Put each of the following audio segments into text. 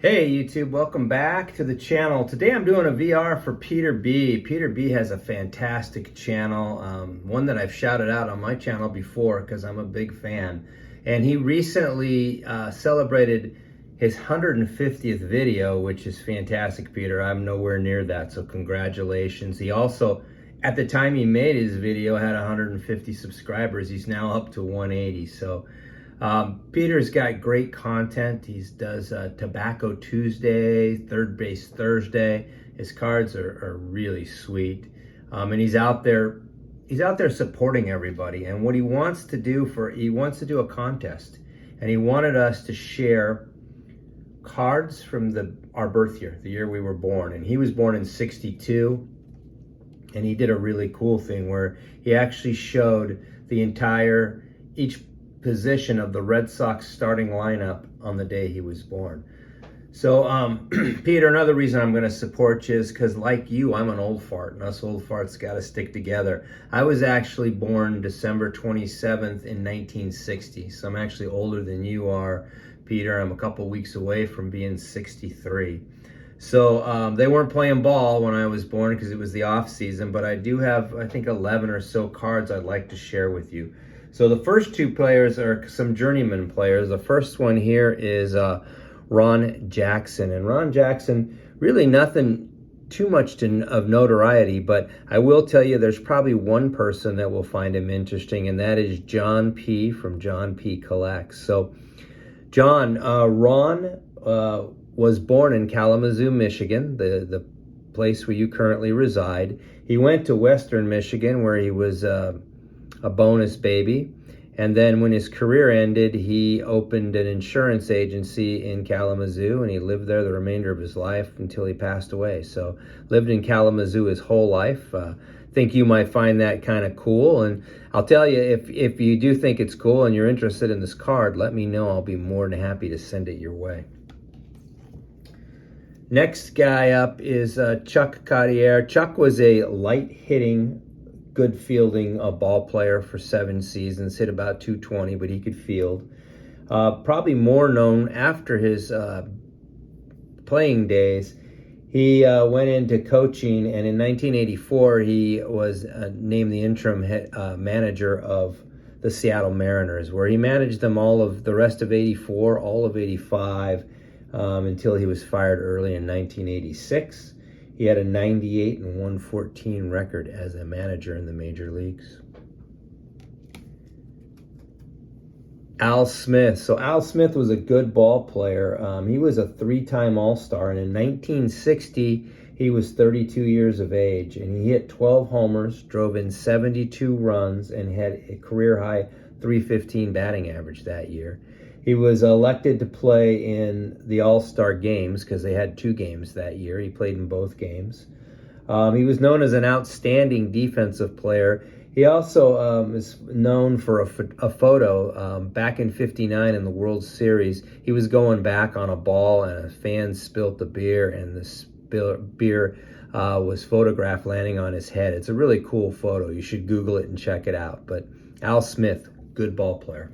Hey YouTube, welcome back to the channel. Today I'm doing a VR for Peter B. Peter B has a fantastic channel, one that I've shouted out on my channel before because I'm a big fan. And he recently celebrated his 150th video, which is fantastic, Peter. I'm nowhere near that, so congratulations. He also, at the time he made his video, had 150 subscribers. He's now up to 180, so Peter's got great content. He does Tobacco Tuesday, Third Base Thursday. His cards are really sweet, and he's out there supporting everybody. And what he wants to do he wants to do a contest, and he wanted us to share cards from our birth year, the year we were born. And he was born in '62, and he did a really cool thing where he actually showed each position of the Red Sox starting lineup on the day he was born. So Peter, another reason I'm going to support you is because, like you, I'm an old fart, and us old farts got to stick together. I was actually born December 27th in 1960, so I'm actually older than you are, Peter. I'm a couple weeks away from being 63. So they weren't playing ball when I was born because it was the off season, but I do have, I think, 11 or so cards I'd like to share with you. So the first two players are some journeyman players. The first one here is Ron Jackson. And Ron Jackson, really nothing too much of notoriety, but I will tell you there's probably one person that will find him interesting, and that is John P. from John P. Collects. So Ron was born in Kalamazoo, Michigan, the place where you currently reside. He went to Western Michigan, where he was a bonus baby, and then when his career ended, he opened an insurance agency in Kalamazoo, and he lived there the remainder of his life until he passed away. So lived in Kalamazoo his whole life. Think you might find that kind of cool, and I'll tell you, if you do think it's cool and you're interested in this card, let me know. I'll be more than happy to send it your way. Next guy up is Chuck Cartier. Chuck was a light-hitting, good fielding ball player for 7 seasons, hit about 220, but he could field. Probably more known after his playing days, he went into coaching, and in 1984 he was named the interim manager of the Seattle Mariners, where he managed them all of the rest of '84, all of '85, until he was fired early in 1986. He had a 98 and 114 record as a manager in the major leagues. Al Smith. So Al Smith was a good ball player. He was a 3-time All-Star, and in 1960, he was 32 years of age, and he hit 12 homers, drove in 72 runs, and had a career-high .315 batting average that year. He was elected to play in the All-Star games because they had 2 games that year. He played in both games. He was known as an outstanding defensive player. He also is known for a photo back in '59 in the World Series. He was going back on a ball, and a fan spilt the beer, and the beer was photographed landing on his head. It's a really cool photo. You should Google it and check it out. But Al Smith, good ball player.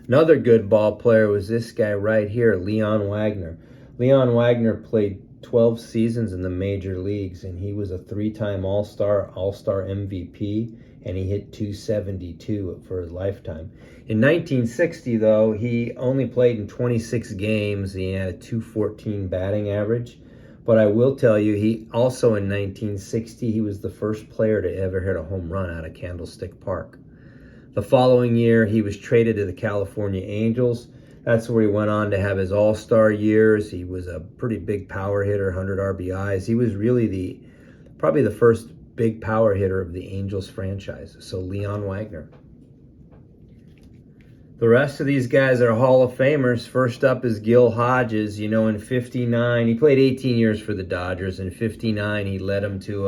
Another good ball player was this guy right here, Leon Wagner. Leon Wagner played 12 seasons in the major leagues, and he was a 3-time All-Star MVP, and he hit .272 for his lifetime. In 1960, though, he only played in 26 games. He had a .214 batting average. But I will tell you, he also in 1960, he was the first player to ever hit a home run out of Candlestick Park. The following year, he was traded to the California Angels. That's where he went on to have his all-star years. He was a pretty big power hitter, 100 RBIs. He was really probably the first big power hitter of the Angels franchise. So Leon Wagner. The rest of these guys are Hall of Famers. First up is Gil Hodges. You know, in '59, he played 18 years for the Dodgers. In '59, he led them to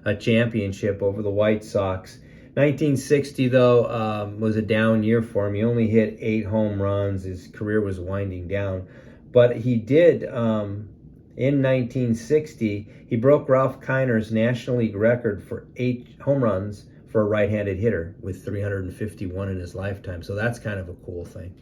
a championship over the White Sox. 1960, though, was a down year for him. He only hit 8 home runs. His career was winding down. But he did, in 1960, he broke Ralph Kiner's National League record for 8 home runs for a right-handed hitter with 351 in his lifetime. So that's kind of a cool thing.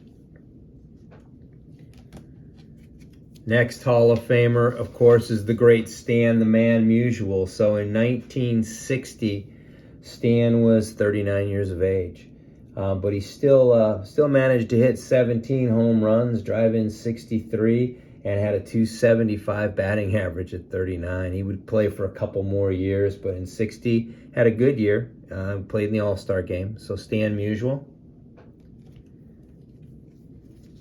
Next Hall of Famer, of course, is the great Stan the Man Musial. So in 1960, Stan was 39 years of age, but he still managed to hit 17 home runs, drive in 63, and had a 275 batting average at 39. He would play for a couple more years, but in 60 had a good year. Played in the All-Star game. So Stan Musial.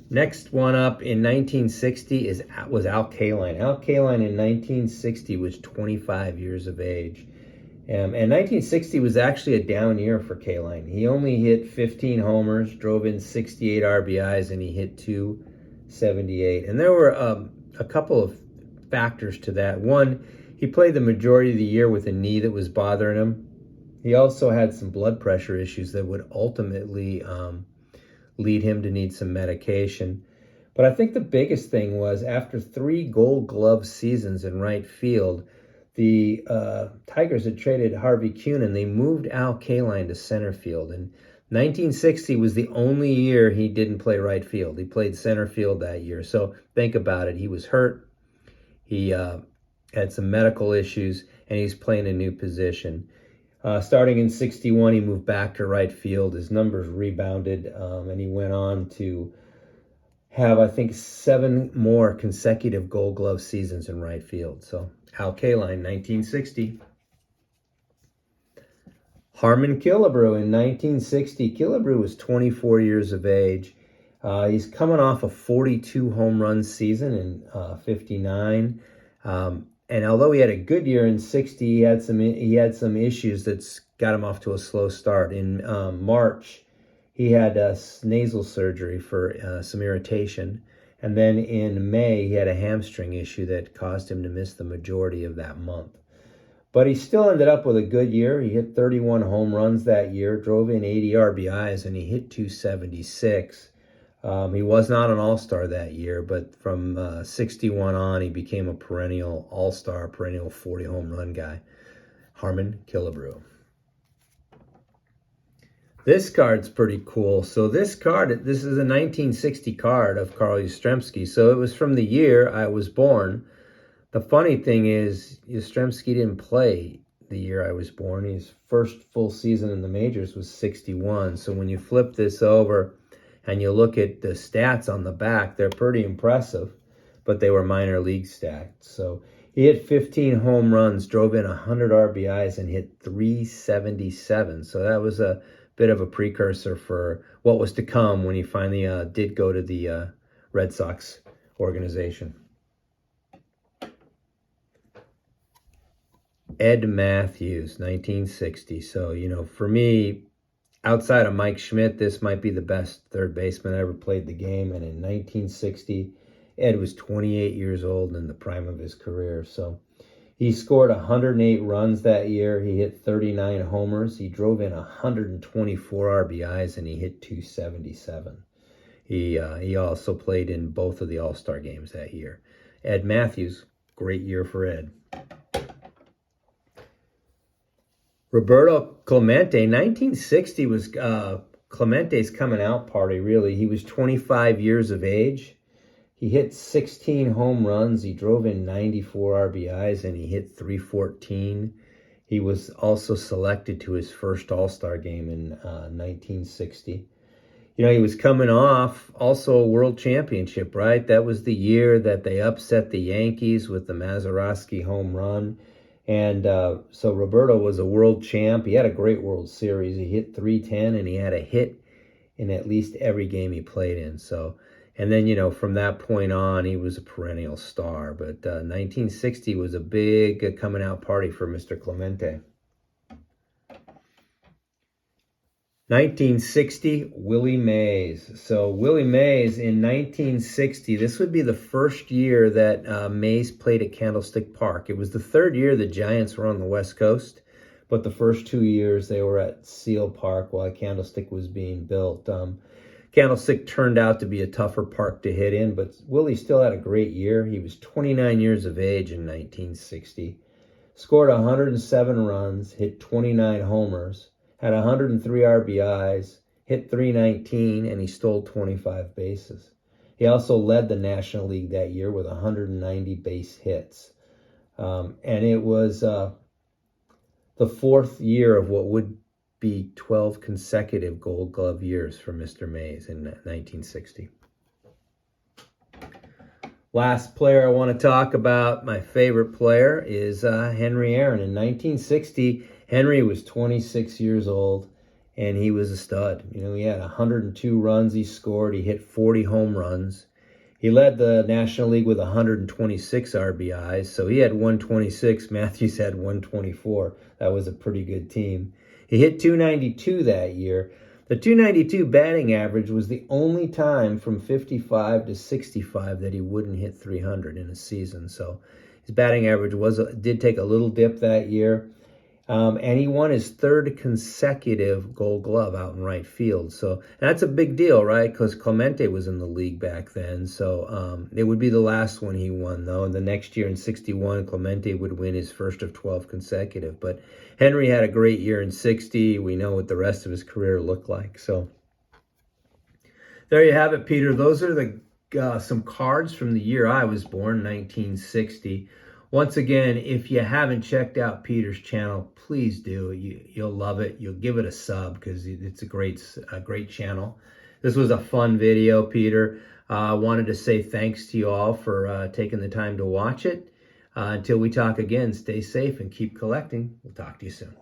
Next one up in 1960 was Al Kaline. Al Kaline in 1960 was 25 years of age. And 1960 was actually a down year for Kaline. He only hit 15 homers, drove in 68 RBIs, and he hit 278. And there were a couple of factors to that. One, he played the majority of the year with a knee that was bothering him. He also had some blood pressure issues that would ultimately lead him to need some medication. But I think the biggest thing was after 3 Gold Glove seasons in right field, the Tigers had traded Harvey Kuhn and they moved Al Kaline to center field. And 1960 was the only year he didn't play right field. He played center field that year. So think about it. He was hurt. He had some medical issues, and he's playing a new position. Starting in 61, he moved back to right field. His numbers rebounded, and he went on to have, I think, 7 more consecutive Gold Glove seasons in right field. So Al Kaline, 1960. Harmon Killebrew in 1960. Killebrew was 24 years of age. He's coming off a 42 home run season in 59. And although he had a good year in 60, he had some issues that's got him off to a slow start. In March, he had nasal surgery for some irritation. And then in May, he had a hamstring issue that caused him to miss the majority of that month. But he still ended up with a good year. He hit 31 home runs that year, drove in 80 RBIs, and he hit 276. He was not an all-star that year, but from 61 on, he became a perennial all-star, perennial 40 home run guy. Harmon Killebrew. This card's pretty cool. So this is a 1960 card of Carl Yastrzemski. So it was from the year I was born. The funny thing is, Yastrzemski didn't play the year I was born. His first full season in the majors was 61. So when you flip this over and you look at the stats on the back, they're pretty impressive, but they were minor league stats. So he hit 15 home runs, drove in 100 RBIs, and hit 377. So that was a bit of a precursor for what was to come when he finally did go to the Red Sox organization. Ed Matthews, 1960. So, for me, outside of Mike Schmidt, this might be the best third baseman I ever played the game. And in 1960, Ed was 28 years old and in the prime of his career. So he scored 108 runs that year. He hit 39 homers. He drove in 124 RBIs, and he hit 277. He also played in both of the All-Star games that year. Ed Matthews, great year for Ed. Roberto Clemente, 1960 was Clemente's coming out party, really. He was 25 years of age. He hit 16 home runs. He drove in 94 RBIs, and he hit 314. He was also selected to his first All-Star game in 1960. He was coming off also a world championship, right? That was the year that they upset the Yankees with the Mazeroski home run. And so Roberto was a world champ. He had a great World Series. He hit 310, and he had a hit in at least every game he played in. So, and then, from that point on, he was a perennial star. But 1960 was a big coming out party for Mr. Clemente. 1960, Willie Mays. So Willie Mays in 1960, this would be the first year that Mays played at Candlestick Park. It was the third year the Giants were on the West Coast, but the first 2 years they were at Seal Park while Candlestick was being built. Candlestick turned out to be a tougher park to hit in, but Willie still had a great year. He was 29 years of age in 1960, scored 107 runs, hit 29 homers, had 103 RBIs, hit 319, and he stole 25 bases. He also led the National League that year with 190 base hits. And it was the fourth year of what would be 12 consecutive Gold Glove years for Mr. Mays in 1960. Last player I want to talk about, my favorite player, is Henry Aaron. In 1960, Henry was 26 years old, and he was a stud. You know, he had 102 runs he scored. He hit 40 home runs. He led the National League with 126 RBIs, so he had 126. Matthews had 124. That was a pretty good team. He hit 292 that year. The 292 batting average was the only time from 55 to 65 that he wouldn't hit 300 in a season. So his batting average did take a little dip that year. And he won his third consecutive Gold Glove out in right field. So that's a big deal, right? Because Clemente was in the league back then. So it would be the last one he won, though. And the next year in 61, Clemente would win his first of 12 consecutive. But Henry had a great year in 60. We know what the rest of his career looked like. So there you have it, Peter. Those are some cards from the year I was born, 1960. Once again, if you haven't checked out Peter's channel, please do. You'll love it. You'll give it a sub because it's a great channel. This was a fun video, Peter. I wanted to say thanks to you all for taking the time to watch it. Until we talk again, stay safe and keep collecting. We'll talk to you soon.